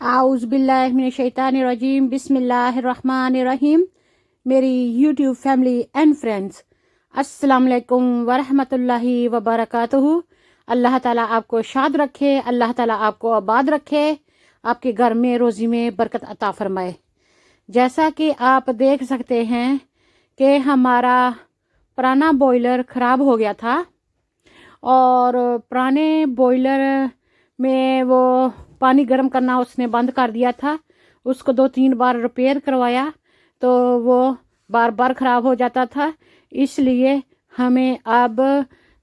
आउज़ बिल्लाहि मिनश शैतानिर रजीम बिस्मिल्लाहिर रहमानिर रहीम। मेरी YouTube family and friends, अस्सलाम वालेकुम वरहमतुल्लाहि वबरकातुहू। अल्लाह ताला आपको शाद रखे, अल्लाह ताला आपको आबाद रखे, आपके घर में रोज़ी में बरकत अता फरमाए। जैसा कि आप देख सकते हैं कि हमारा पुराना बॉयलर ख़राब हो गया था और पुराने बॉयलर में वो पानी गर्म करना उसने बंद कर दिया था। उसको 2-3 बार रिपेयर करवाया तो वो बार बार ख़राब हो जाता था, इसलिए हमें अब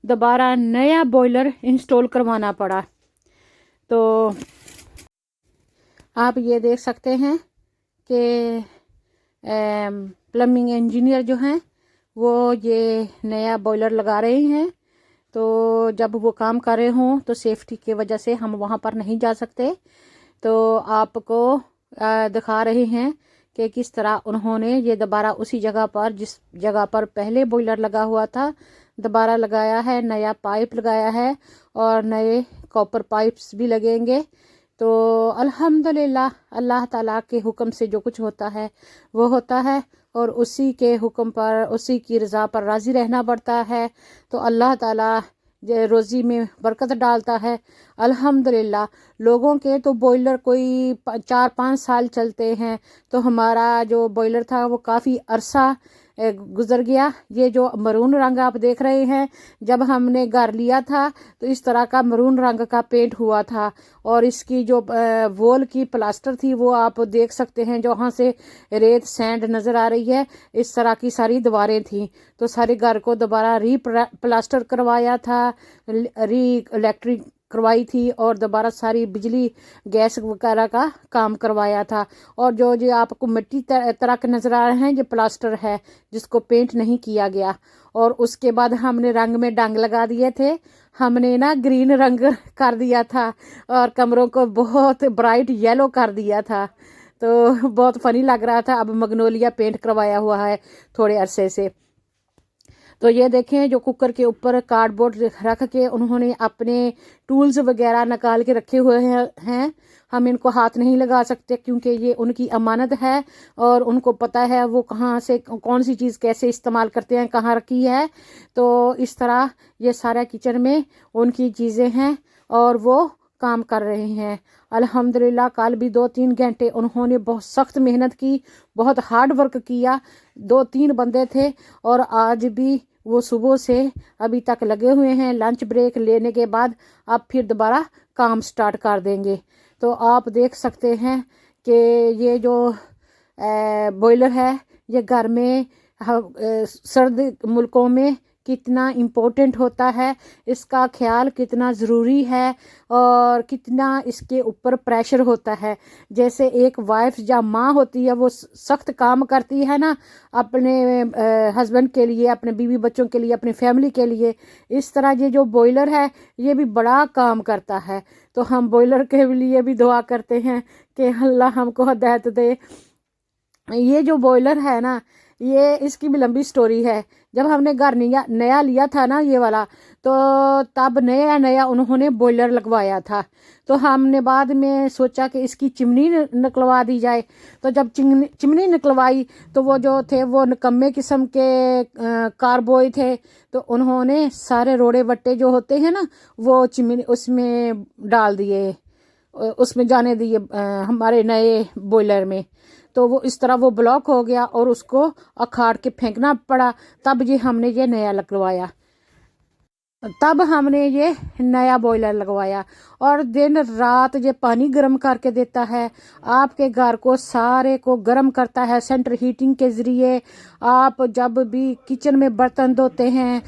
दोबारा नया बॉयलर इंस्टॉल करवाना पड़ा। तो आप ये देख सकते हैं कि प्लम्बिंग इंजीनियर जो हैं वो ये नया बॉयलर लगा रहे हैं। तो जब वो काम कर रहे हों तो सेफ्टी की वजह से हम वहाँ पर नहीं जा सकते, तो आपको दिखा रहे हैं कि किस तरह उन्होंने ये दोबारा उसी जगह पर जिस जगह पर पहले बॉयलर लगा हुआ था दोबारा लगाया है, नया पाइप लगाया है और नए कॉपर पाइप्स भी लगेंगे। तो अल्हम्दुलिल्लाह अल्लाह ताला के हुक्म से जो कुछ होता है वो होता है और उसी के हुक्म पर, उसी की रज़ा पर राज़ी रहना पड़ता है। तो अल्लाह ताला रोज़ी में बरकत डालता है। अल्हम्दुलिल्लाह लोगों के तो बॉयलर कोई 4-5 साल चलते हैं, तो हमारा जो बॉयलर था वो काफ़ी अरसा गुज़र गया। ये जो मरून रंग आप देख रहे हैं, जब हमने घर लिया था तो इस तरह का मरून रंग का पेंट हुआ था और इसकी जो वॉल की प्लास्टर थी वो आप देख सकते हैं, जो वहाँ से रेत सैंड नज़र आ रही है, इस तरह की सारी दीवारें थी। तो सारे घर को दोबारा प्लास्टर करवाया था, इलेक्ट्रिक करवाई थी और दोबारा सारी बिजली गैस वगैरह का काम करवाया था। और जो जो आपको मिट्टी तरह के नज़र आ रहे हैं ये प्लास्टर है जिसको पेंट नहीं किया गया। और उसके बाद हमने रंग में डंग लगा दिए थे, हमने ना ग्रीन रंग कर दिया था और कमरों को बहुत ब्राइट येलो कर दिया था। तो बहुत फनी लग रहा था। अब मैग्नोलिया पेंट करवाया हुआ है थोड़े अरसे से। तो ये देखें जो कुकर के ऊपर कार्डबोर्ड रख के उन्होंने अपने टूल्स वगैरह निकाल के रखे हुए हैं। हम इनको हाथ नहीं लगा सकते क्योंकि ये उनकी अमानत है और उनको पता है वो कहाँ से कौन सी चीज़ कैसे इस्तेमाल करते हैं, कहाँ रखी है। तो इस तरह ये सारा किचन में उनकी चीज़ें हैं और वो काम कर रहे हैं। अल्हम्दुलिल्लाह कल भी 2-3 घंटे उन्होंने बहुत सख्त मेहनत की, बहुत हार्ड वर्क किया। 2-3 बंदे थे और आज भी वो सुबह से अभी तक लगे हुए हैं। लंच ब्रेक लेने के बाद अब फिर दोबारा काम स्टार्ट कर देंगे। तो आप देख सकते हैं कि ये जो बॉयलर है ये घर में सर्द मुल्कों में कितना इम्पोर्टेंट होता है, इसका ख्याल कितना ज़रूरी है और कितना इसके ऊपर प्रेशर होता है। जैसे एक वाइफ या माँ होती है वो सख्त काम करती है ना अपने हस्बैंड के लिए, अपने बीवी बच्चों के लिए, अपनी फैमिली के लिए, इस तरह ये जो बॉयलर है ये भी बड़ा काम करता है। तो हम बॉयलर के लिए भी दुआ करते हैं कि अल्लाह हमको हिदायत दे। ये जो बॉयलर है ना ये इसकी भी लंबी स्टोरी है। जब हमने घर नया लिया था ना ये वाला, तो तब नया नया उन्होंने बॉयलर लगवाया था। तो हमने बाद में सोचा कि इसकी चिमनी निकलवा दी जाए। तो जब चिमनी निकलवाई तो वो जो थे वो निकम्मे किस्म के कारबॉय थे, तो उन्होंने सारे रोड़े वट्टे जो होते हैं ना वो चिमनी उसमें डाल दिए, उसमें जाने दिए हमारे नए बॉयलर में। तो वो इस तरह वो ब्लॉक हो गया और उसको अखाड़ के फेंकना पड़ा। तब ये हमने ये नया लगवाया, तब हमने ये नया बॉयलर लगवाया। और दिन रात ये पानी गर्म करके देता है, आपके घर को सारे को गर्म करता है सेंटर हीटिंग के ज़रिए। आप जब भी किचन में बर्तन धोते हैं,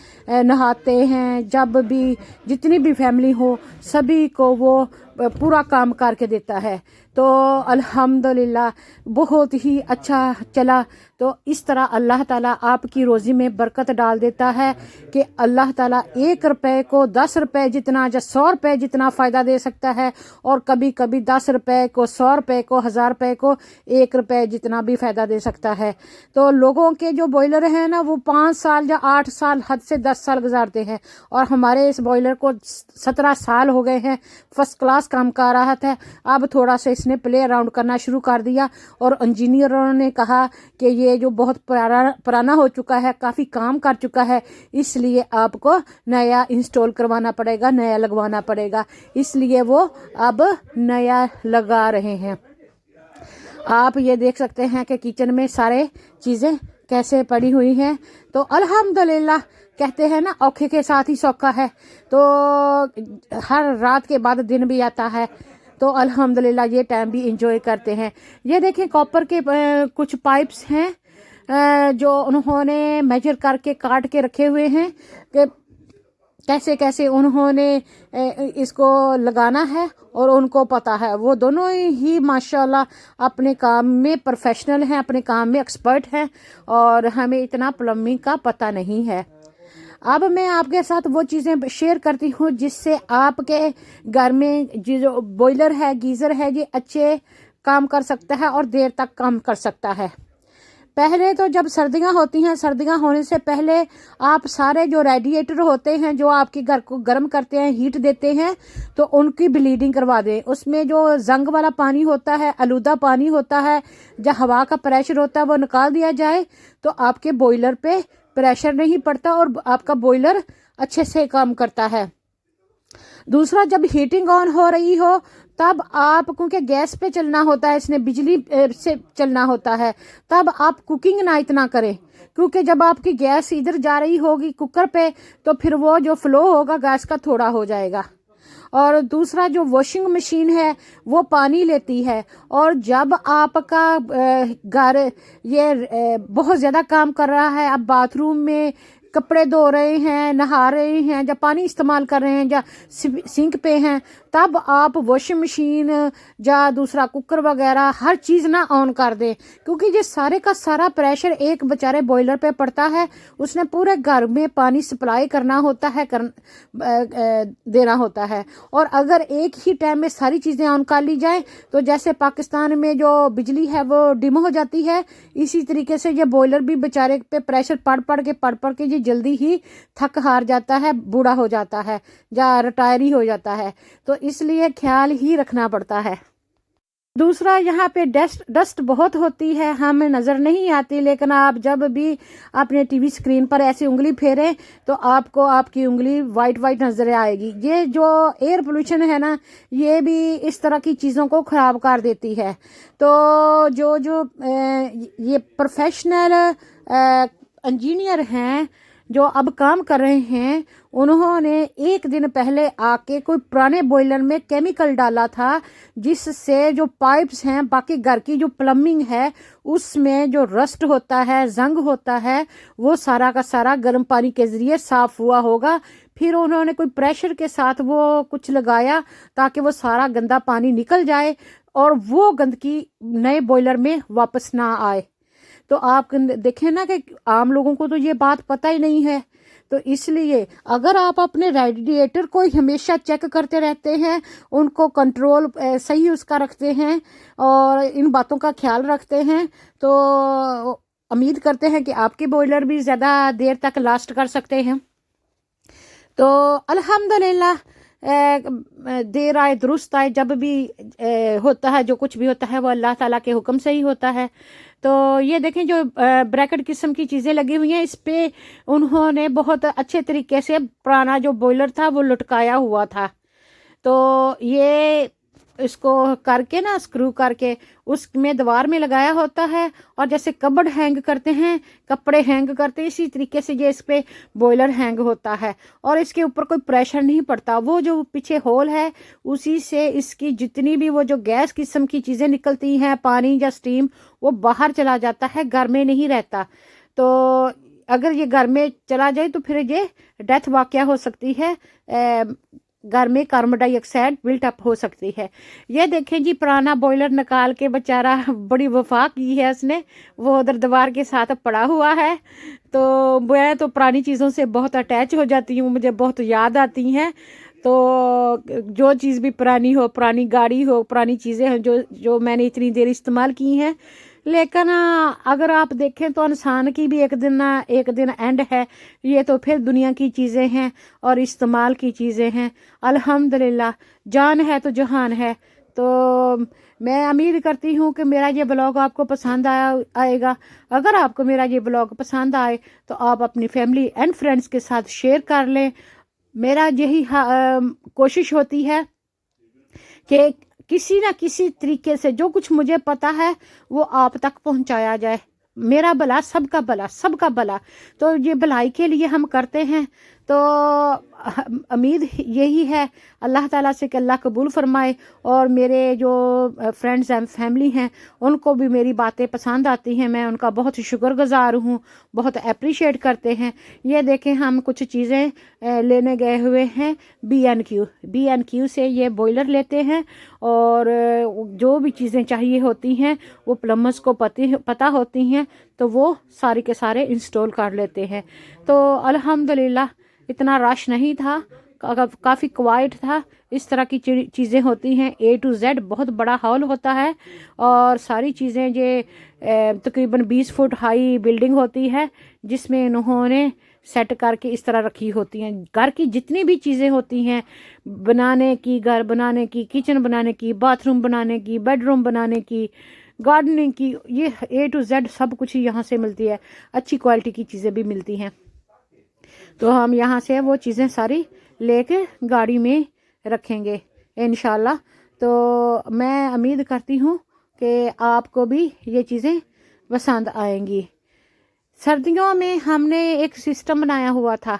नहाते हैं, जब भी जितनी भी फैमिली हो सभी को वो पूरा काम करके देता है। तो अल्हम्दुलिल्लाह बहुत ही अच्छा चला। तो इस तरह अल्लाह ताला आपकी रोज़ी में बरकत डाल देता है कि अल्लाह ताला 1 रुपए को 10 रुपए जितना या 100 रुपए जितना फ़ायदा दे सकता है, और कभी कभी 10 रुपए को, 100 रुपए को, 1000 रुपए को, 1 रुपए जितना भी फ़ायदा दे सकता है। तो लोगों के जो बॉयलर हैं ना वो 5 साल या 8 साल, हद से 10 साल गुजारते हैं, और हमारे इस बॉयलर को 17 साल हो गए हैं। फर्स्ट क्लास काम कर रहा था, अब थोड़ा सा इसने प्ले अराउंड करना शुरू कर दिया और इंजीनियरों ने कहा कि ये जो बहुत पुराना हो चुका है, काफ़ी काम कर चुका है, इसलिए आपको नया इंस्टॉल करवाना पड़ेगा, नया लगवाना पड़ेगा। इसलिए वो अब नया लगा रहे हैं। आप ये देख सकते हैं कि किचन में सारे चीज़ें कैसे पड़ी हुई हैं। तो अल्हम्दुलिल्लाह, कहते हैं ना औखे के साथ ही सौखा है, तो हर रात के बाद दिन भी आता है, तो अल्हम्दुलिल्लाह ये टाइम भी इंजॉय करते हैं। ये देखें कॉपर के कुछ पाइप्स हैं जो उन्होंने मेजर करके काट के रखे हुए हैं कि कैसे कैसे उन्होंने इसको लगाना है, और उनको पता है। वो दोनों ही माशाल्लाह अपने काम में प्रोफेशनल हैं, अपने काम में एक्सपर्ट हैं, और हमें इतना प्लम्बिंग का पता नहीं है। अब मैं आपके साथ वो चीज़ें शेयर करती हूँ जिससे आपके घर में जो बॉयलर है, गीज़र है, ये अच्छे काम कर सकता है और देर तक काम कर सकता है। पहले तो जब सर्दियां होती हैं, सर्दियां होने से पहले आप सारे जो रेडिएटर होते हैं जो आपके घर को गर्म करते हैं, हीट देते हैं, तो उनकी ब्लीडिंग करवा दें। उसमें जो जंग वाला पानी होता है, आलूदा पानी होता है, जो हवा का प्रेशर होता है, वो निकाल दिया जाए, तो आपके बॉयलर पे प्रेशर नहीं पड़ता और आपका बॉयलर अच्छे से काम करता है। दूसरा, जब हीटिंग ऑन हो रही हो तब आप, क्योंकि गैस पे चलना होता है, इसने बिजली से चलना होता है, तब आप कुकिंग ना इतना करें, क्योंकि जब आपकी गैस इधर जा रही होगी कुकर पे, तो फिर वो जो फ्लो होगा गैस का थोड़ा हो जाएगा। और दूसरा, जो वॉशिंग मशीन है वो पानी लेती है, और जब आपका घर ये बहुत ज़्यादा काम कर रहा है, आप बाथरूम में कपड़े धो रहे हैं, नहा रहे हैं, या पानी इस्तेमाल कर रहे हैं, या सिंक पे हैं, तब आप वॉशिंग मशीन या दूसरा कुकर वगैरह हर चीज़ ना ऑन कर दें, क्योंकि ये सारे का सारा प्रेशर एक बेचारे बॉयलर पे पड़ता है। उसने पूरे घर में पानी सप्लाई करना होता है, देना होता है। और अगर एक ही टाइम में सारी चीज़ें ऑन कर ली जाए, तो जैसे पाकिस्तान में जो बिजली है वो डिम हो जाती है, इसी तरीके से ये बॉयलर भी बेचारे पे प्रेशर पड़ के ये जल्दी ही थक हार जाता है, बूढ़ा हो जाता है, या रिटायर ही हो जाता है। तो इसलिए ख्याल ही रखना पड़ता है। दूसरा, यहाँ पे डस्ट बहुत होती है, हमें नज़र नहीं आती, लेकिन आप जब भी अपने टीवी स्क्रीन पर ऐसी उंगली फेरें तो आपको आपकी उंगली वाइट नज़र आएगी। ये जो एयर पोल्यूशन है ना, ये भी इस तरह की चीज़ों को ख़राब कर देती है। तो जो ये प्रोफेशनल इंजीनियर हैं जो अब काम कर रहे हैं, उन्होंने एक दिन पहले आके कोई पुराने बॉयलर में केमिकल डाला था, जिससे जो पाइप्स हैं, बाकी घर की जो प्लम्बिंग है, उसमें जो रस्ट होता है, जंग होता है, वो सारा का सारा गर्म पानी के ज़रिए साफ़ हुआ होगा। फिर उन्होंने कोई प्रेशर के साथ वो कुछ लगाया ताकि वो सारा गंदा पानी निकल जाए और वो गंदगी नए बॉयलर में वापस ना आए। तो आप देखें ना कि आम लोगों को तो ये बात पता ही नहीं है। तो इसलिए अगर आप अपने रेडिएटर को हमेशा चेक करते रहते हैं, उनको कंट्रोल सही उसका रखते हैं और इन बातों का ख्याल रखते हैं, तो उम्मीद करते हैं कि आपके बॉयलर भी ज़्यादा देर तक लास्ट कर सकते हैं। तो अल्हम्दुलिल्लाह, देर आए दुरुस्त आए, जब भी होता है, जो कुछ भी होता है वो अल्लाह ताला के हुक्म से ही होता है। तो ये देखें जो ब्रैकेट किस्म की चीज़ें लगी हुई हैं, इस पे उन्होंने बहुत अच्छे तरीके से पुराना जो बॉयलर था वो लटकाया हुआ था। तो ये इसको करके ना, स्क्रू करके उसमें दीवार में लगाया होता है, और जैसे कबर्ड हैंग करते हैं, कपड़े हैंग करते हैं, इसी तरीके से ये इस पे बॉयलर हैंग होता है, और इसके ऊपर कोई प्रेशर नहीं पड़ता। वो जो पीछे होल है, उसी से इसकी जितनी भी वो जो गैस किस्म की चीज़ें निकलती हैं, पानी या स्टीम, वो बाहर चला जाता है, घर में नहीं रहता। तो अगर ये घर में चला जाए तो फिर ये डेथ वाक़या हो सकती है, घर में कार्बन डाइऑक्साइड बिल्ट अप हो सकती है। ये देखें जी, पुराना बॉयलर निकाल के बेचारा बड़ी वफा की है उसने, वो उधर दीवार के साथ पड़ा हुआ है। तो मैं तो पुरानी चीज़ों से बहुत अटैच हो जाती हूँ, मुझे बहुत याद आती हैं। तो जो चीज़ भी पुरानी हो, पुरानी गाड़ी हो, पुरानी चीज़ें हैं जो मैंने इतनी देर इस्तेमाल की हैं, لیکن اگر آپ دیکھیں تو انسان کی بھی ایک دن اینڈ ہے. یہ تو پھر دنیا کی چیزیں ہیں اور استعمال کی چیزیں ہیں. الحمدللہ جان ہے تو جہان ہے. تو میں امید کرتی ہوں کہ میرا یہ بلاگ آپ کو پسند آئے گا. اگر آپ کو میرا یہ بلاگ پسند آئے تو آپ اپنی فیملی اینڈ فرینڈس کے ساتھ شیئر کر لیں. میرا یہی کوشش ہوتی ہے کہ کسی نہ کسی طریقے سے جو کچھ مجھے پتا ہے وہ آپ تک پہنچایا جائے. میرا بھلا سب کا بھلا، سب کا بھلا. تو یہ بھلائی کے لیے ہم کرتے ہیں. تو امید یہی ہے اللہ تعالیٰ سے کہ اللہ قبول فرمائے. اور میرے جو فرینڈز اینڈ فیملی ہیں ان کو بھی میری باتیں پسند آتی ہیں. میں ان کا بہت شکر گزار ہوں، بہت اپریشیٹ کرتے ہیں. یہ دیکھیں ہم کچھ چیزیں لینے گئے ہوئے ہیں B&Q سے. یہ بوائلر لیتے ہیں اور جو بھی چیزیں چاہیے ہوتی ہیں وہ پلمبرز کو پتہ ہوتی ہیں تو وہ سارے کے سارے انسٹال کر لیتے ہیں. تو الحمدللہ اتنا رش نہیں تھا، کافی کوائٹ تھا. اس طرح کی چیزیں ہوتی ہیں. A to Z بہت بڑا ہال ہوتا ہے اور ساری چیزیں یہ تقریباً 20 فٹ ہائی بلڈنگ ہوتی ہے جس میں انہوں نے سیٹ کر کے اس طرح رکھی ہوتی ہیں. گھر کی جتنی بھی چیزیں ہوتی ہیں بنانے کی، گھر بنانے کی، کچن بنانے کی، باتھ روم بنانے کی، بیڈ روم بنانے کی، گارڈننگ کی، یہ A to Z سب کچھ یہاں سے ملتی ہے. اچھی کوالٹی کی چیزیں بھی ملتی ہیں. تو ہم یہاں سے وہ چیزیں ساری لے کے گاڑی میں رکھیں گے انشاءاللہ. تو میں امید کرتی ہوں کہ آپ کو بھی یہ چیزیں پسند آئیں گی. سردیوں میں ہم نے ایک سسٹم بنایا ہوا تھا.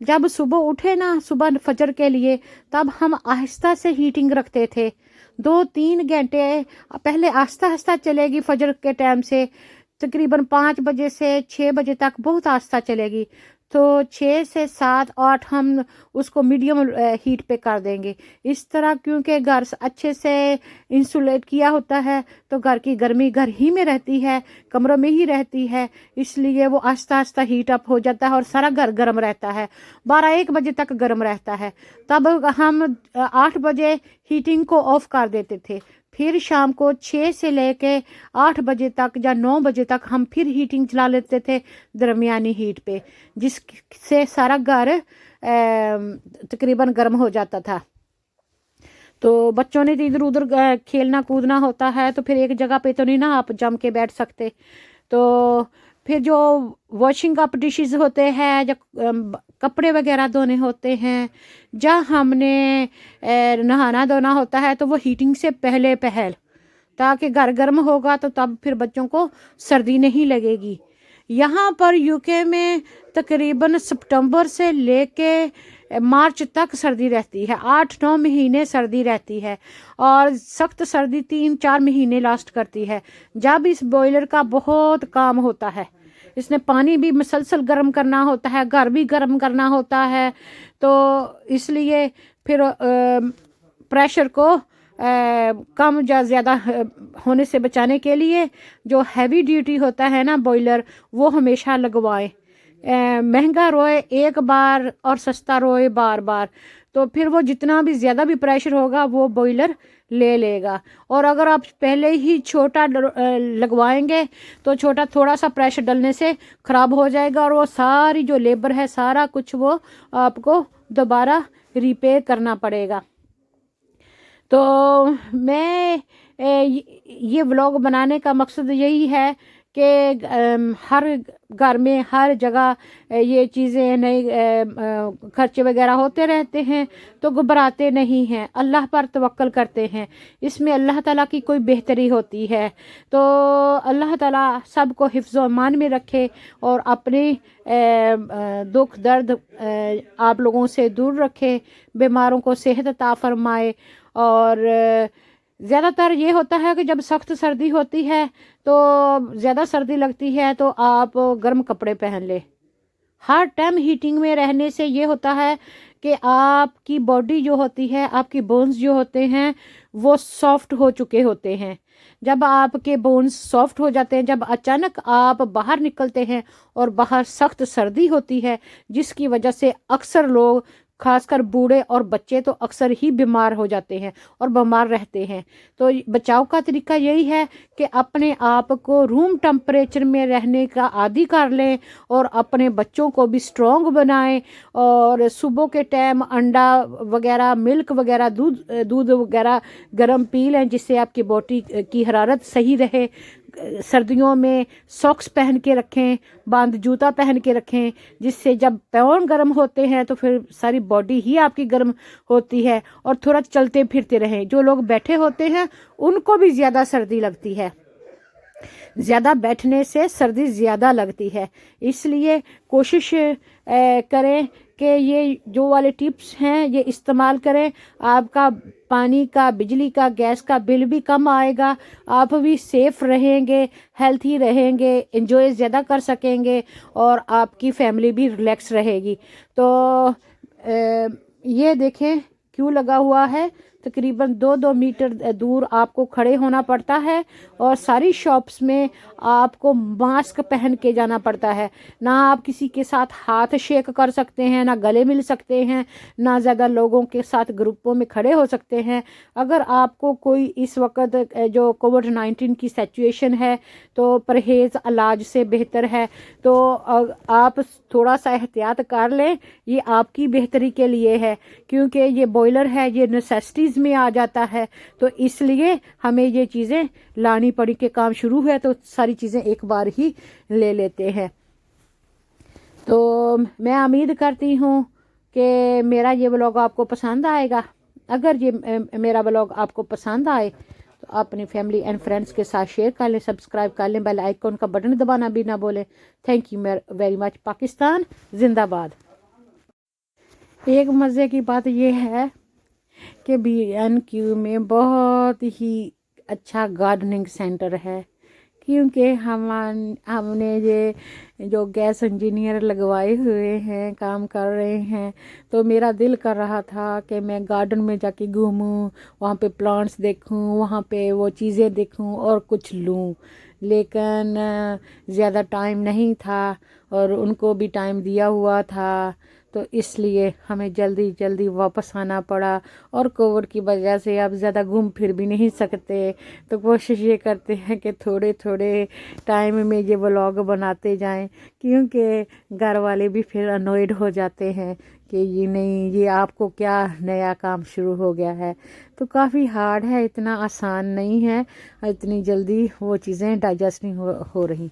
جب صبح اٹھے نا، صبح فجر کے لیے، تب ہم آہستہ سے ہیٹنگ رکھتے تھے. 2-3 گھنٹے پہلے آہستہ آہستہ چلے گی. فجر کے ٹائم سے تقریباً 5 بجے سے 6 بجے تک بہت آہستہ چلے گی. تو 6 سے 7-8 ہم اس کو میڈیم ہیٹ پہ کر دیں گے. اس طرح کیونکہ گھر اچھے سے انسولیٹ کیا ہوتا ہے تو گھر کی گرمی گھر ہی میں رہتی ہے، کمروں میں ہی رہتی ہے. اس لیے وہ آہستہ آہستہ ہیٹ اپ ہو جاتا ہے اور سارا گھر گرم رہتا ہے. 12-1 بجے تک گرم رہتا ہے. تب ہم 8 بجے ہیٹنگ کو آف کر دیتے تھے. پھر شام کو 6 سے لے کے 8 بجے تک یا 9 بجے تک ہم پھر ہیٹنگ چلا لیتے تھے درمیانی ہیٹ پہ، جس سے سارا گھر تقریباً گرم ہو جاتا تھا. تو بچوں نے ادھر ادھر کھیلنا کودنا ہوتا ہے تو پھر ایک جگہ پہ تو نہیں نا آپ جم کے بیٹھ سکتے. تو پھر جو واشنگ اپ ڈشز ہوتے ہیں، جو کپڑے وغیرہ دھونے ہوتے ہیں، جہاں ہم نے نہانا دھونا ہوتا ہے تو وہ ہیٹنگ سے پہلے تاکہ گھر گرم ہوگا تو تب پھر بچوں کو سردی نہیں لگے گی. یہاں پر UK میں تقریباً سپٹمبر سے لے کے مارچ تک سردی رہتی ہے. 8-9 مہینے سردی رہتی ہے اور سخت سردی 3-4 مہینے لاسٹ کرتی ہے. جب اس بوائلر کا بہت کام ہوتا ہے، اس نے پانی بھی مسلسل گرم کرنا ہوتا ہے، گھر بھی گرم کرنا ہوتا ہے. تو اس لیے پھر پریشر کو کم یا زیادہ ہونے سے بچانے کے لیے جو ہیوی ڈیوٹی ہوتا ہے نا بوائلر، وہ ہمیشہ لگوائیں. مہنگا روئے ایک بار اور سستا روئے بار بار. تو پھر وہ جتنا بھی زیادہ بھی پریشر ہوگا وہ بوائلر لے گا. اور اگر آپ پہلے ہی چھوٹا لگوائیں گے تو چھوٹا تھوڑا سا پریشر ڈلنے سے خراب ہو جائے گا اور وہ ساری جو لیبر ہے سارا کچھ وہ آپ کو دوبارہ ریپیئر کرنا پڑے گا. تو میں یہ ولاگ بنانے کا مقصد یہی ہے کہ ہر گھر میں ہر جگہ یہ چیزیں نئے خرچے وغیرہ ہوتے رہتے ہیں تو گھبراتے نہیں ہیں، اللہ پر توکل کرتے ہیں. اس میں اللہ تعالیٰ کی کوئی بہتری ہوتی ہے. تو اللہ تعالیٰ سب کو حفظ و امان میں رکھے اور اپنے دکھ درد آپ لوگوں سے دور رکھے، بیماروں کو صحت عطا فرمائے. اور زیادہ تر یہ ہوتا ہے کہ جب سخت سردی ہوتی ہے تو زیادہ سردی لگتی ہے تو آپ گرم کپڑے پہن لیں. ہر ٹائم ہیٹنگ میں رہنے سے یہ ہوتا ہے کہ آپ کی باڈی جو ہوتی ہے، آپ کی بونز جو ہوتے ہیں وہ سافٹ ہو چکے ہوتے ہیں. جب آپ کے بونز سافٹ ہو جاتے ہیں، جب اچانک آپ باہر نکلتے ہیں اور باہر سخت سردی ہوتی ہے جس کی وجہ سے اکثر لوگ خاص کر بوڑھے اور بچے تو اکثر ہی بیمار ہو جاتے ہیں اور بیمار رہتے ہیں. تو بچاؤ کا طریقہ یہی ہے کہ اپنے آپ کو روم ٹمپریچر میں رہنے کا عادی کر لیں اور اپنے بچوں کو بھی اسٹرانگ بنائیں. اور صبح کے ٹائم انڈا وغیرہ، ملک وغیرہ، دودھ وغیرہ گرم پی لیں جس سے آپ کی باڈی کی حرارت صحیح رہے. سردیوں میں ساکس پہن کے رکھیں، بند جوتا پہن کے رکھیں، جس سے جب پاؤں گرم ہوتے ہیں تو پھر ساری باڈی ہی آپ کی گرم ہوتی ہے. اور تھوڑا چلتے پھرتے رہیں. جو لوگ بیٹھے ہوتے ہیں ان کو بھی زیادہ سردی لگتی ہے، زیادہ بیٹھنے سے سردی زیادہ لگتی ہے. اس لیے کوشش کریں کہ یہ جو والے ٹپس ہیں یہ استعمال کریں. آپ کا پانی کا، بجلی کا، گیس کا بل بھی کم آئے گا، آپ بھی سیف رہیں گے، ہیلتھی رہیں گے، انجوائے زیادہ کر سکیں گے اور آپ کی فیملی بھی ریلیکس رہے گی. تو یہ دیکھیں کیوں لگا ہوا ہے، تقریباً 2 میٹر دور آپ کو کھڑے ہونا پڑتا ہے اور ساری شاپس میں آپ کو ماسک پہن کے جانا پڑتا ہے. نہ آپ کسی کے ساتھ ہاتھ شیک کر سکتے ہیں، نہ گلے مل سکتے ہیں، نہ زیادہ لوگوں کے ساتھ گروپوں میں کھڑے ہو سکتے ہیں. اگر آپ کو کوئی اس وقت جو کووڈ-19 کی سچویشن ہے تو پرہیز علاج سے بہتر ہے. تو آپ تھوڑا سا احتیاط کر لیں، یہ آپ کی بہتری کے لیے ہے کیونکہ یہ بوائلر ہے، یہ نیسیسٹیز میں آ جاتا ہے. تو اس لیے ہمیں یہ چیزیں لانی پڑی کہ کام شروع ہے تو ساری چیزیں ایک بار ہی لے لیتے ہیں. تو میں امید کرتی ہوں کہ میرا یہ بلاگ آپ کو پسند آئے گا. اگر یہ میرا بلاگ آپ کو پسند آئے تو آپ اپنی فیملی اینڈ فرینڈس کے ساتھ شیئر کر لیں، سبسکرائب کر لیں، بیل آئیکن کا بٹن دبانا بھی نہ بولیں. Thank you very much. Pakistan زندہ باد. ایک مزے کی بات یہ ہے کہ B&Q میں بہت ہی اچھا گارڈننگ سینٹر ہے کیونکہ ہم نے یہ جو گیس انجینئر لگوائے ہوئے ہیں، کام کر رہے ہیں، تو میرا دل کر رہا تھا کہ میں گارڈن میں جا کے گھوموں، وہاں پہ پلانٹس دیکھوں، وہاں پہ وہ چیزیں دیکھوں اور کچھ لوں. لیکن زیادہ ٹائم نہیں تھا اور ان کو بھی ٹائم دیا ہوا تھا تو اس لیے ہمیں جلدی واپس آنا پڑا. اور کووڈ کی وجہ سے اب زیادہ گھوم پھر بھی نہیں سکتے تو کوشش یہ کرتے ہیں کہ تھوڑے ٹائم میں یہ ولاگ بناتے جائیں کیونکہ گھر والے بھی پھر انوائڈ ہو جاتے ہیں کہ یہ نہیں، یہ آپ کو کیا نیا کام شروع ہو گیا ہے. تو کافی ہارڈ ہے، اتنا آسان نہیں ہے، اتنی جلدی وہ چیزیں ڈائجسٹ نہیں ہو رہی.